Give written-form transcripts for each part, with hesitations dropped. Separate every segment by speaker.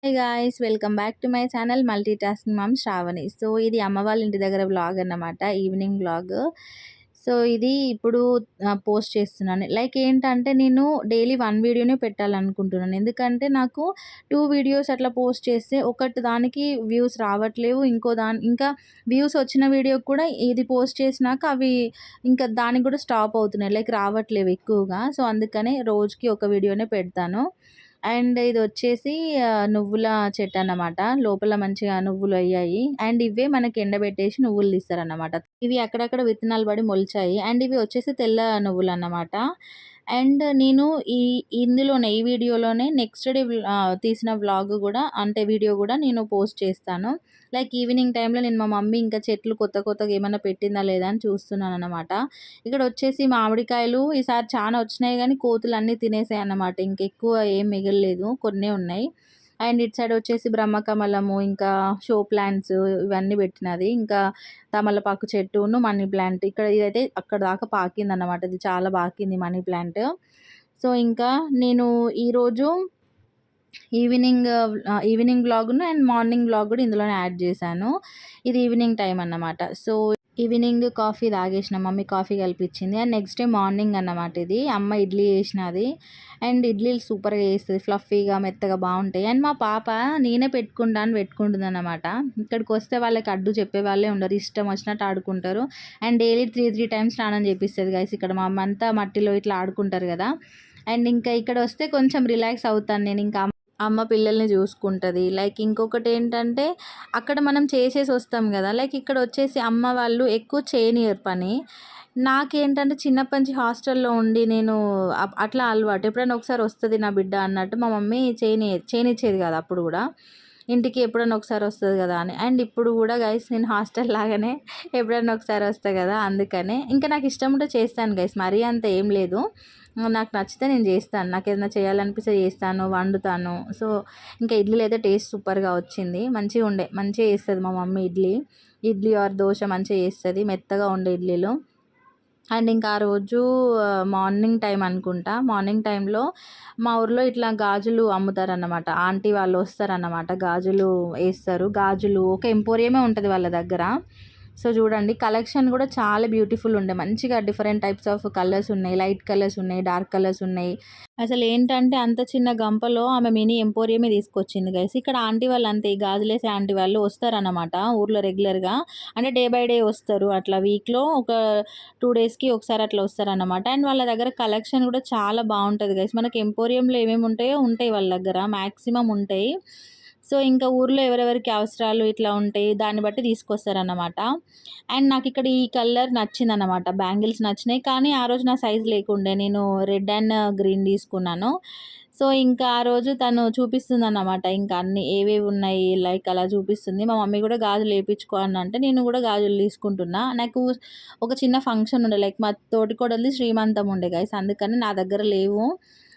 Speaker 1: Hey guys, welcome back to my channel multi tasking mom Shravani. So ఇది అమ్మ వాళ్ళ ఇంటి దగ్గర వ్లాగ్ అన్నమాట, ఈవినింగ్ వ్లాగ్. సో ఇది ఇప్పుడు పోస్ట్ చేస్తున్నాను. లైక్ ఏంటంటే నేను డైలీ 1 వీడియోనే పెట్టాలనుకుంటున్నాను. ఎందుకంటే నాకు 2 వీడియోస్ అట్లా పోస్ట్ చేస్తే ఒకటి దానికి వ్యూస్ రావట్లేవు. ఇంకా వ్యూస్ వచ్చిన వీడియోకి కూడా ఇది పోస్ట్ చేసినాక అవి ఇంకా దానికి కూడా స్టాప్ అవుతున్నాయి. లైక్ రావట్లేవు ఎక్కువగా. సో అందుకనే రోజుకి ఒక వీడియోనే పెడతాను. అండ్ ఇదొచ్చేసి నువ్వుల చెట్టన్నమాట. లోపల మంచిగా నువ్వులయ్యాయి. అండ్ ఇవే మనకి ఎండబెట్టేసి నువ్వులు తీస్తారన్నమాట. ఇవి అక్కడక్కడ విత్తనాలు పడి మొలిచాయి. అండ్ ఇవి వచ్చేసి తెల్ల నువ్వులన్నమాట. అండ్ నేను ఇందులోనే ఈ వీడియోలోనే నెక్స్ట్ డే తీసిన వ్లాగ్ గూడా అంటే వీడియో గూడా నేను పోస్ట్ చేస్తాను. లైక్ ఈవినింగ్ టైంలో నేను మా మమ్మీ ఇంకా చెట్లు కొత్తగా ఏమన్నా పెట్టిందా లేదా అని చూస్తున్నానన్నమాట. ఇక్కడొచ్చేసి మామిడికాయలు ఈసారి చానా వచ్చినాయి గానీ కోతులన్నీ తినేసాయన్నమాట. ఇంకెక్కువ ఏం మిగలలేదు. కొన్నే ఉన్నాయి. అండ్ ఇటు సైడ్ వచ్చేసి బ్రహ్మకమలము, ఇంకా షో ప్లాంట్స్ ఇవన్నీ పెట్టినది. ఇంకా తమలపాకు చెట్టును, మనీ ప్లాంట్. ఇక్కడ ఇదైతే అక్కడ దాకా పాకిందన్నమాట. ఇది చాలా పాకింది మనీ ప్లాంట్. సో ఇంకా నేను ఈరోజు ఈవినింగ్ వ్లాగ్‌ను అండ్ మార్నింగ్ వ్లాగ్ కూడా ఇందులోనే యాడ్ చేశాను. ఇది ఈవినింగ్ టైమ్ అన్నమాట. సో ఈవినింగ్ కాఫీ తాగేసిన, మమ్మీ కాఫీ కలిపిచ్చింది. అండ్ నెక్స్ట్ డే మార్నింగ్ అన్నమాట ఇది. అమ్మ ఇడ్లీ చేసినది. అండ్ ఇడ్లీలు సూపర్‌గా చేస్తది. ఫ్లఫీగా, మెత్తగా బావుంటాయి. అండ్ మా పాప నేనే పెట్టుకుంటా అని పెట్టుకుంటుందన్నమాట. ఇక్కడికొస్తే వాళ్ళకి అడ్డు చెప్పేవాళ్ళే ఉండరు. ఇష్టం వచ్చినట్టు ఆడుకుంటారు. అండ్ డైలీ 3 టైమ్స్ స్నానం చేపిస్తది గైస్. ఇక్కడ మా అమ్మ అంతా మట్టిలో ఇట్లా ఆడుకుంటారు కదా! అండ్ ఇంకా ఇక్కడొస్తే కొంచెం రిలాక్స్ అవుతాను నేను. ఇంకా అమ్మ పిల్లల్ని చూసుకుంటది. లైక్ ఇంకొకటేంటంటే అక్కడ మనం చేసేసి వస్తాం గదా! లైక్ ఇక్కడొచ్చేసి అమ్మ వాళ్ళు ఎక్కువ చేయనియరు పని. నాకేంటంటే చిన్నప్పటి నుంచి హాస్టల్‌లో ఉండి నేను అట్లా అలవాటు. ఎప్పుడైనా ఒకసారి వస్తది నా బిడ్డ అన్నట్టు మా మమ్మీ చేయనిచ్చేది కాదు అప్పుడు గూడా. ఇంటికి ఎప్పుడైనా ఒకసారి వస్తది గదా అని. అండ్ ఇప్పుడు గూడా గైస్ నేను హాస్టల్ లాగానే ఎప్పుడైనా ఒకసారి వస్తా గదా! అందుకనే. ఇంకా నాకు ఇష్టం ఉంటే చేస్తాను గైస్. మరీ అంత ఏం లేదు. నాకు నచ్చితే నేను చేస్తాను. నాకేదైనా చేయాలనిపిస్తే చేస్తాను, వండుతాను. సో ఇంకా ఇడ్లీలు అయితే టేస్ట్ సూపర్‌గా వచ్చింది. మంచిగా చేస్తది మా మమ్మీ ఇడ్లీ. ఇడ్లీ ఆర్ దోస మంచిగా చేస్తది. మెత్తగా ఉండే ఇడ్లీలు. అండ్ ఇంకా ఆ రోజు మార్నింగ్ టైం అనుకుంటా. మార్నింగ్ టైంలో మా ఊర్లో ఇట్లా గాజులు అమ్ముతారన్నమాట. ఆంటీ వాళ్ళు వస్తారన్నమాట. గాజులు ఏస్తారు. గాజులు ఒక ఎంపోరియంమే ఉంటది వాళ్ళ దగ్గర. సో చూడండి కలెక్షన్ కూడా చాలా బ్యూటిఫుల్ ఉండే. మంచిగా డిఫరెంట్ టైప్స్ ఆఫ్ కలర్స్ ఉన్నాయి. లైట్ కలర్స్ ఉన్నాయి, డార్క్ కలర్స్ ఉన్నాయి. అసలేంటంటే అంత చిన్న గంపలో ఆమె మినీ ఎంపోరియమే తీసుకొచ్చింది గైస్. ఇక్కడ ఆంటీ వాళ్ళు అంతే, ఈ గాజులేసే ఆంటీ వాళ్ళు వస్తారన్నమాట ఊర్లో రెగ్యులర్‌గా. అంటే డే బై డే వస్తారు. అట్లా వీక్‌లో ఒక 2 డేస్‌కి ఒకసారి అట్లా వస్తారన్నమాట. అండ్ వాళ్ళ దగ్గర కలెక్షన్ కూడా చాలా బావుంటది గైస్. మనకి ఎంపోరియంలో ఏమేమి ఉంటాయో ఉంటాయి వాళ్ళ దగ్గర. మాక్సిమం ఉంటాయి. సో ఇంకా ఊర్లో ఎవరెవరికి అవసరాలు ఇట్లా ఉంటాయి. దాన్ని బట్టి తీసుకొస్తారన్నమాట. అండ్ నాకిక్కడ ఈ కలర్ నచ్చిందన్నమాట. బ్యాంగిల్స్ నచ్చినాయి. కానీ ఆ రోజు నా సైజ్ లేకుండే. నేను రెడ్ అండ్ గ్రీన్ తీసుకున్నాను. సో ఇంకా ఆ రోజు తను చూపిస్తుందన్నమాట. ఇంకా అన్నీ ఏవేవి ఉన్నాయి లైక్ అలా చూపిస్తుంది. మా మమ్మీ కూడా గాజులు ఏపిచ్చుకో అనంటే నేను కూడా గాజులు తీసుకుంటున్నా. నాకు ఒక చిన్న ఫంక్షన్ ఉండే. లైక్ మా తోటికోడలిది శ్రీమంతం ఉండే గైస్. అందుకని నా దగ్గర లేవు.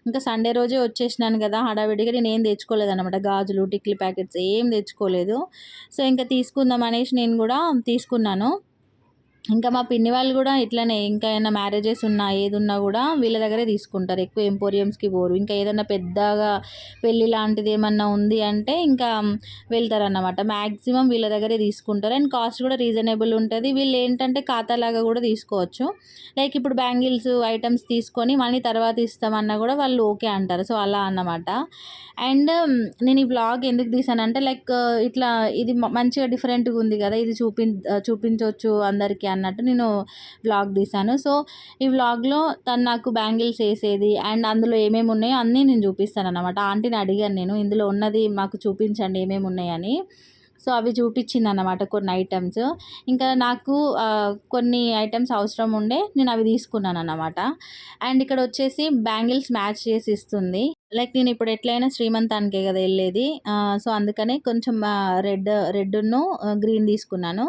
Speaker 1: ఇంకా సండే రోజే వచ్చేసినాను కదా! హడావిడిగా నేనేం తెచ్చుకోలేదన్నమాట. గాజులు, టిక్లీ ప్యాకెట్స్ ఏం తెచ్చుకోలేదు. సో ఇంకా తీసుకుందాం అనేసి నేను కూడా తీసుకున్నాను. ఇంకా మా పిన్ని వాళ్ళు కూడా ఇట్లనే ఇంకా ఏమైనా మ్యారేజెస్ ఉన్నా ఏదున్నా కూడా వీళ్ళ దగ్గరే తీసుకుంటారు. ఎక్కువ ఎంపోరియంస్‌కి పోరు. ఇంకా ఏదన్నా పెద్దగా పెళ్లి లాంటిది ఏమన్నా ఉంది అంటే ఇంకా వెళ్తారన్నమాట. మాక్సిమం వీళ్ళ దగ్గరే తీసుకుంటారు. అండ్ కాస్ట్ కూడా రీజనబుల్ ఉంటది. వీళ్ళు ఏంటంటే ఖాతాలాగా కూడా తీసుకోవచ్చు. లైక్ ఇప్పుడు బ్యాంగిల్స్ ఐటెమ్స్ తీసుకొని మనీ తర్వాత ఇస్తామన్నా కూడా వాళ్ళు ఓకే అంటారు. సో అలా అన్నమాట. అండ్ నేను ఈ వ్లాగ్ ఎందుకు తీసానంటే లైక్ ఇట్లా ఇది మంచిగా డిఫరెంట్‌గా ఉంది కదా! ఇది చూపించొచ్చు అందరికీ అన్నట్టు నేను వ్లాగ్ తీశాను. సో ఈ వ్లాగ్‌లో తను నాకు బ్యాంగిల్స్ ఏసేది అండ్ అందులో ఏమేమి ఉన్నాయో అన్నీ నేను చూపిస్తానన్నమాట. ఆంటీని అడిగాను నేను, ఇందులో ఉన్నది మాకు చూపించండి ఏమేమి ఉన్నాయని. సో అవి చూపించిందన్నమాట కొన్ని ఐటెమ్స్. ఇంకా నాకు కొన్ని ఐటెమ్స్ అవసరం ఉండే నేను అవి తీసుకున్నానన్నమాట. అండ్ ఇక్కడొచ్చేసి బ్యాంగిల్స్ మ్యాచ్ చేసి ఇస్తుంది. లైక్ నేను ఇప్పుడు ఎట్లైనా శ్రీమంతానికే కదా వెళ్ళేది. సో అందుకనే కొంచెం రెడ్డును గ్రీన్ తీసుకున్నాను.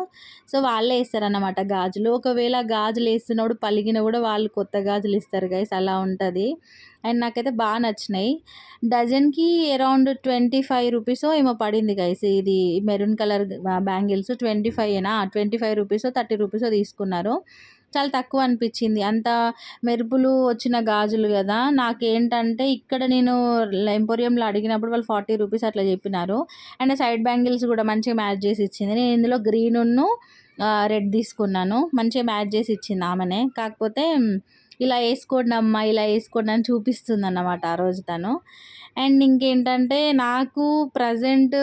Speaker 1: సో వాళ్ళే ఇస్తారన్నమాట గాజులు. ఒకవేళ గాజులు వేస్తున్నప్పుడు పలిగిన కూడా వాళ్ళు కొత్త గాజులు ఇస్తారు గైస్. అలా ఉంటుంది. అండ్ నాకైతే బాగా నచ్చినాయి. డజన్‌కి అరౌండ్ 25 రూపీసో ఏమో పడింది గైస్. ఇది మెరూన్ కలర్ బ్యాంగిల్స్ 25 రూపీసో 30 రూపీసో తీసుకున్నారు. చాలా తక్కువ అనిపించింది. అంత మెరుపులు వచ్చిన గాజులు గదా! నాకేంటంటే ఇక్కడ నేను ఎంపోరియంలో అడిగినప్పుడు వాళ్ళు 40 రూపీస్ అట్లా చెప్పినారు. అండ్ సైడ్ బ్యాంగిల్స్ గూడా మంచిగా మ్యాచ్ జేసి ఇచ్చింది. నేను ఇందులో గ్రీనును రెడ్ తీసుకున్నాను. మంచిగా మ్యాచ్ జేసి ఇచ్చింది ఆమెనే. కాకపోతే ఇలా ఏసుకోండమ్మా, ఇలా ఏసుకోండి అని చూపిస్తుందన్నమాట ఆ రోజు తను. అండ్ ఇంకేంటంటే నాకు ప్రెజెంట్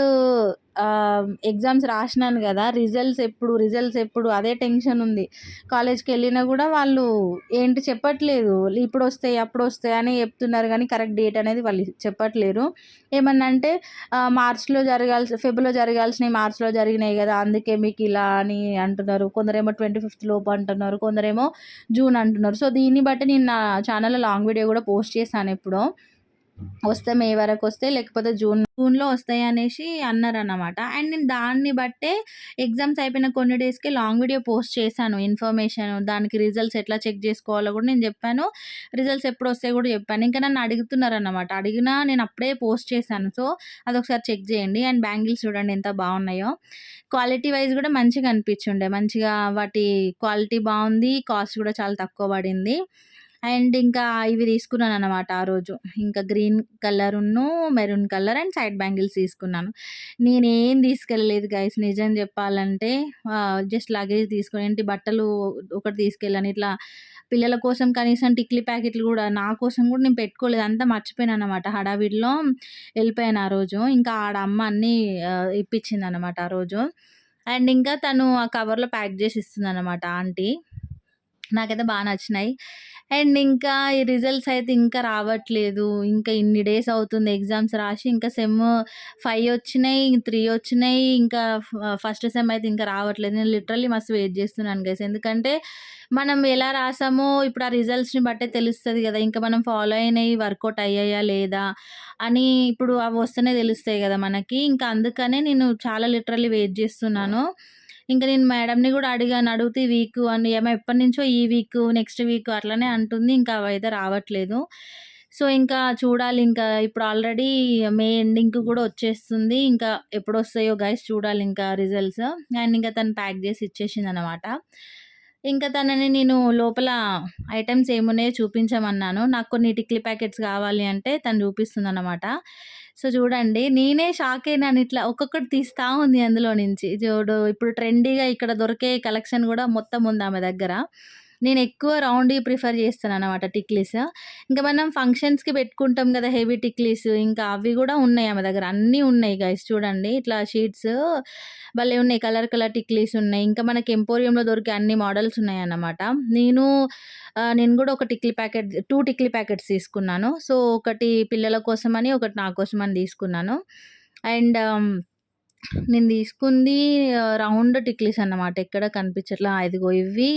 Speaker 1: ఎగ్జామ్స్ రాసినాను గదా! రిజల్ట్స్ ఎప్పుడు అదే టెన్షన్ ఉంది. కాలేజ్‌కెళ్ళినా గూడా వాళ్ళు ఏంటి చెప్పట్లేదు. ఇప్పుడొస్తాయి, అప్పుడొస్తాయి అని చెప్తున్నారు గానీ కరెక్ట్ డేట్ అనేది వాళ్ళు చెప్పట్లేరు. ఏమన్నా అంటే ఫెబ్‌లో జరగాల్సినవి మార్చ్‌లో జరిగినాయి గదా! అందుకే మీకిలా అని అంటున్నారు. కొందరేమో 25థ్ లోపు అంటున్నారు. కొందరేమో జూన్ అంటున్నారు. సో, దీన్ని బట్టి నేను నా ఛానల్‌లో లాంగ్ వీడియో గూడా పోస్ట్ చేశానెప్పుడో. వస్తే మే వరకొస్తాయి, లేకపోతే జూన్‌లో వస్తాయి అనేసి అన్నారన్నమాట. అండ్ నేను దాన్ని బట్టే ఎగ్జామ్స్ అయిపోయిన కొన్ని డేస్‌కే లాంగ్ వీడియో పోస్ట్ చేశాను. ఇన్ఫర్మేషన్ దానికి రిజల్ట్స్ ఎట్లా చెక్ చేసుకోవాలో కూడా నేను చెప్పాను. రిజల్ట్స్ ఎప్పుడొస్తాయో కూడా చెప్పాను. ఇంకా నన్ను అడుగుతున్నారన్నమాట. అడిగినా నేను అప్పుడే పోస్ట్ చేశాను. సో, అదొకసారి చెక్ చేయండి. అండ్ బ్యాంగిల్స్ చూడండి ఎంత బాగున్నాయో. క్వాలిటీ వైజ్ కూడా మంచిగా అనిపించుండే. మంచిగా వాటి క్వాలిటీ బాగుంది. కాస్ట్ కూడా చాలా తక్కువ పడింది. అండ్ ఇంకా ఇవి తీసుకున్నాననమాట ఆ రోజు. ఇంకా గ్రీన్ కలరును, maroon colour and side bangles తీసుకున్నాను. నేనేం తీసుకెళ్ళలేదు గైస్ నిజం చెప్పాలంటే. జస్ట్ లగేజ్ తీసుకొని ఏంటి బట్టలు ఒకటి తీసుకెళ్ళాను. ఇట్లా పిల్లల కోసం కనీసం టిక్లీ ప్యాకెట్లు గూడా నా కోసం గూడా నేను పెట్టుకోలేదు. అంతా మర్చిపోయాననమాట. హడావిడిలో వెళ్ళిపోయాను ఆ రోజు. ఇంకా ఆడ అమ్మ అన్నీ ఇప్పించిందనమాట ఆ రోజు. అండ్ ఇంకా తను ఆ కవర్‌లో ప్యాక్ చేసి ఇస్తుందనమాట ఆంటీ. నాకైతే నచ్చినాయి. అండ్ ఇంకా ఈ రిజల్ట్స్ అయితే ఇంకా రావట్లేదు. ఇంకా ఇన్ని డేస్ అవుతుంది ఎగ్జామ్స్ రాసి. ఇంకా సెమ్ 5 వచ్చినాయి, 3 వచ్చినాయి. ఇంకా ఫస్ట్ సెమ్ అయితే ఇంకా రావట్లేదు. నేను లిటరల్లీ మస్తు వెయిట్ చేస్తున్నాను గైస్. ఎందుకంటే మనం ఎలా రాసామో ఇప్పుడు ఆ రిజల్ట్స్‌ని బట్టే తెలుస్తది గదా! ఇంకా మనం ఫాలో అయినయి వర్కౌట్ అయ్యాయా లేదా అని ఇప్పుడు అవి వస్తేనే తెలుస్తాయి గదా మనకి. ఇంకా అందుకనే నేను చాలా లిటరల్లీ వెయిట్ చేస్తున్నాను. ఇంక నేను మేడంని గూడా అడిగాను. అడిగితే ఈ వీకు అని ఏమో ఎప్పటినుంచో ఈ వీకు, నెక్స్ట్ వీకు అట్లనే అంటుంది. ఇంకా అవైతే రావట్లేదు. సో, ఇంకా చూడాలి ఇంకా ఇప్పుడు ఆల్రెడీ మే ఎండింగ్‌కి గూడా వచ్చేస్తుంది. ఇంకా ఎప్పుడొస్తాయో గైస్ చూడాలింకా రిజల్ట్స్. అండ్ ఇంకా తను ప్యాక్ జేసి ఇచ్చేసిందనమాట. ఇంకా తనని నేను లోపల ఐటెమ్స్ ఏమున్నాయో చూపించమన్నాను. నాకు కొన్ని టిక్లీ ప్యాకెట్స్ కావాలి అంటే తను చూపిస్తుందనమాట. సో, చూడండి నేనే షాక్ అయినాను. ఇట్లా ఒక్కొక్కటి తీస్తా ఉంది అందులో నుంచి. చూడు ఇప్పుడు ట్రెండీగా ఇక్కడ దొరికే కలెక్షన్ గూడా మొత్తం ఉంది ఆమె దగ్గర. నేనెక్కువ రౌండ్‌యి ప్రిఫర్ చేస్తాననమాట టిక్లీస్. ఇంకా మనం ఫంక్షన్స్‌కి పెట్టుకుంటాం గదా! హెవీ టిక్లీస్ ఇంకా అవి గూడా ఉన్నాయి ఆమె దగ్గర. అన్నీ ఉన్నాయి గైస్ చూడండి. ఇట్లా షీట్స్ భలే ఉన్నాయి. కలర్ కలర్ టిక్లీస్ ఉన్నాయి. ఇంకా మనకి ఎంపోరియంలో దొరికే అన్ని మోడల్స్ ఉన్నాయన్నమాట. నేను గూడా ఒక టిక్లీ ప్యాకెట్ 2 టిక్లీ ప్యాకెట్స్ తీసుకున్నాను. సో, ఒకటి పిల్లల కోసమని, ఒకటి నా కోసమని తీసుకున్నాను. అండ్ నేను తీసుకుంది రౌండ్ టిక్లీస్ అన్నమాట. ఎక్కడ కనిపించట్లా. ఇదిగో ఇవి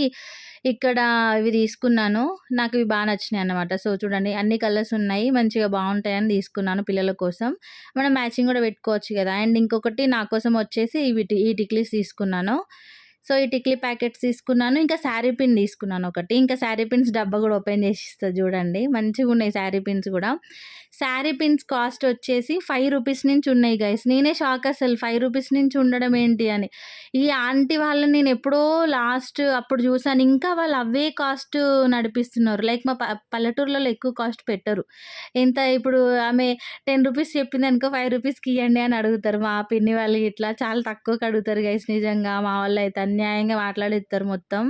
Speaker 1: తీసుకున్నాను. నాకు ఇవి నచ్చినాయన్నమాట. సో, చూడండి అన్ని కలర్స్ ఉన్నాయి. మంచిగా బావుంటాయని తీసుకున్నాను పిల్లల కోసం. మనం మ్యాచింగ్ గూడా పెట్టుకోవచ్చు గదా! అండ్ ఇంకొకటి నా కోసం వచ్చేసి ఈ టిక్లీస్ తీసుకున్నాను. సో, ఈ టిక్లీ ప్యాకెట్స్ తీసుకున్నాను. ఇంకా శారీ పిన్ తీసుకున్నాను ఒకటి. ఇంకా శారీ పిన్స్ డబ్బా గూడా ఓపెన్ చేసి ఇస్తా చూడండి. మంచిగున్నాయి శారీ పిన్స్ గూడా. శారీ పిన్స్ కాస్ట్ వచ్చేసి 5 రూపీస్ నుంచి ఉన్నాయి గైస్. నేనే షాక్ అసలు 5 రూపీస్ నుంచి ఉండడం ఏంటి అని. ఈ ఆంటీ వాళ్ళని నేను ఎప్పుడో లాస్ట్ అప్పుడు చూసాను. ఇంకా వాళ్ళు అవే కాస్ట్ నడిపిస్తున్నారు. లైక్ మా పల్లెటూర్లలో ఎక్కువ కాస్ట్ పెట్టరు. ఎంత ఇప్పుడు ఆమె 10 రూపీస్ చెప్పిందనుకో 5 రూపీస్‌కి ఇయ్యండి అని అడుగుతారు. మా పిన్ని వాళ్ళు ఇట్లా చాలా తక్కువకి అడుగుతారు గైస్ నిజంగా. మా వాళ్ళైతే అన్యాయంగా మాట్లాడేత్తారు మొత్తం.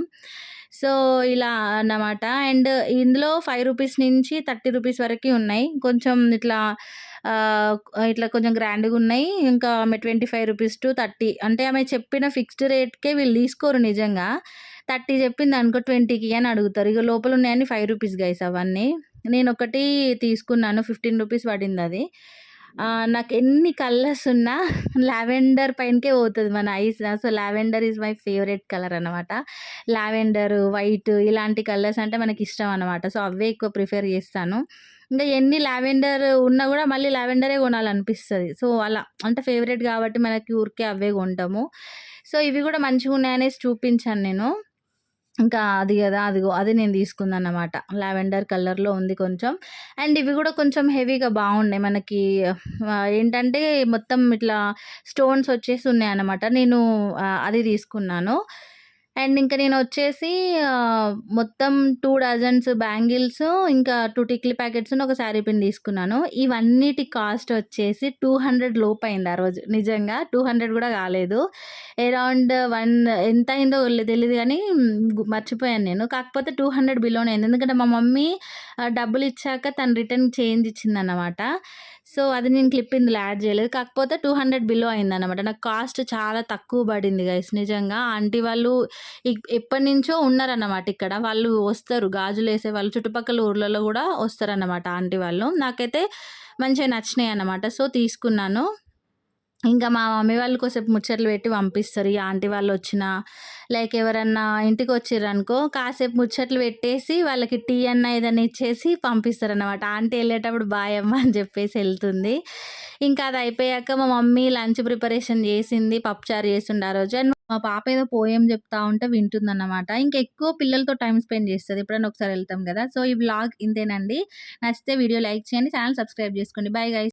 Speaker 1: సో, ఇలా అన్నమాట. అండ్ ఇందులో 5 రూపీస్ నుంచి 30 రూపీస్ వరకి ఉన్నాయి. కొంచెం ఆహ్, ఇట్లా కొంచెం గ్రాండ్‌గున్నాయి. ఇంకా ఆమె 25 రూపీస్ టు 30 అంటే ఆమె చెప్పిన ఫిక్స్డ్ రేట్‌కే వీళ్ళు తీసుకోరు నిజంగా. 30 చెప్పిందనుకో 20కి అని అడుగుతారు. ఇగ లోపల ఉన్నాయన్నీ 5 రూపీస్ గైస్ అవన్నీ. నేనొకటి తీసుకున్నాను. 15 రూపీస్ పడిందది. నాకు ఎన్ని కలర్స్ ఉన్నా లావెండర్ పైనకే పోతది మన ice. So, lavender is my favourite colour అనమాట. లావెండర్, వైట్ ఇలాంటి కలర్స్ అంటే మనకిష్టం అనమాట. సో, అవే ఎక్కువ ప్రిఫర్ చేస్తాను. ఇంకా ఎన్ని లావెండర్ ఉన్నా గూడా మళ్ళీ లావెండరే కొనాలనిపిస్తది. సో, అలా అంటే ఫేవరెట్ కాబట్టి మనకి ఊరికే అవే కొంటాము. సో, ఇవి గూడా మంచిగున్నాయనేసి చూపించాను నేను. ఇంకా అది గదా! అదిగో అది నేను తీసుకుందన్నమాట. లావెండర్ కలర్‌లో ఉంది కొంచెం. అండ్ ఇవి గూడా కొంచెం హెవీగా బావున్నాయి. మనకి ఏంటంటే మొత్తం ఇట్లా స్టోన్స్ వచ్చేసి ఉన్నాయన్నమాట. నేను అది తీసుకున్నాను. అండ్ ఇంక నేనొచ్చేసి మొత్తం 2 డజన్స్ బ్యాంగిల్స్, ఇంకా 2 టిక్లీ ప్యాకెట్స్, ఒక శారీ పిన్ తీసుకున్నాను. ఇవన్నిటి కాస్ట్ వచ్చేసి 200 లోపయింది ఆ రోజు. నిజంగా 200 గూడా గాలేదు. అరౌండ్ ఎంత అయిందో తెలీదు గానీ మర్చిపోయాను నేను. కాకపోతే 200 బిలోనే అయింది. ఎందుకంటే మా మమ్మీ డబ్బులిచ్చాక తను రిటర్న్ చేంజ్ ఇచ్చిందన్నమాట. సో, అది నేను క్లిప్ ఇందులో యాడ్ జేయలేదు. కాకపోతే 200 బిలో అయిందన్నమాట. నాకు కాస్ట్ చాలా తక్కువ పడింది గైస్ నిజంగా. ఆంటీ వాళ్ళు ఎప్పటినుంచో ఉన్నారన్నమాట ఇక్కడ. వాళ్ళు వస్తారు గాజులేసే వాళ్ళు చుట్టుపక్కల ఊర్లలో గూడా వస్తారన్నమాట ఆంటీ వాళ్ళు. నాకైతే మంచిగా నచ్చినాయన్నమాట. సో, తీసుకున్నాను. ఇంకా మా మమ్మీ వాళ్ళు కొద్దిసేపు ముచ్చట్లు పెట్టి పంపిస్తారు. ఈ ఆంటీ వాళ్ళొచ్చినా, లైక్ ఎవరన్నా ఇంటికొచ్చిర్రనుకో కాసేపు ముచ్చట్లు పెట్టేసి వాళ్ళకి టీ అన్నా ఏదన్నా ఇచ్చేసి పంపిస్తారనమాట. ఆంటీ ఎళ్ళేటప్పుడు బాయ్ అమ్మ అని చెప్పేసి ఎళ్తుంది. ఇంకా అది అయిపోయాక మా మమ్మీ లంచ్ ప్రిపరేషన్ చేసింది. పప్పుచారు చేసిండే ఆ రోజు. అండ్ మా పాప ఏదో పోయెమ్ చెప్తా ఉంటే వింటుందన్నమాట. ఇంకెక్కువ పిల్లలతో టైమ్ స్పెండ్ చేస్తది. ఎప్పుడైనా ఒకసారి ఎళ్తాం గదా! సో, ఈ వ్లాగ్ ఇంతేనండి. నచ్చితే వీడియో లైక్ చేయండి. ఛానెల్ సబ్స్క్రైబ్ చేసుకోండి. Bye guys.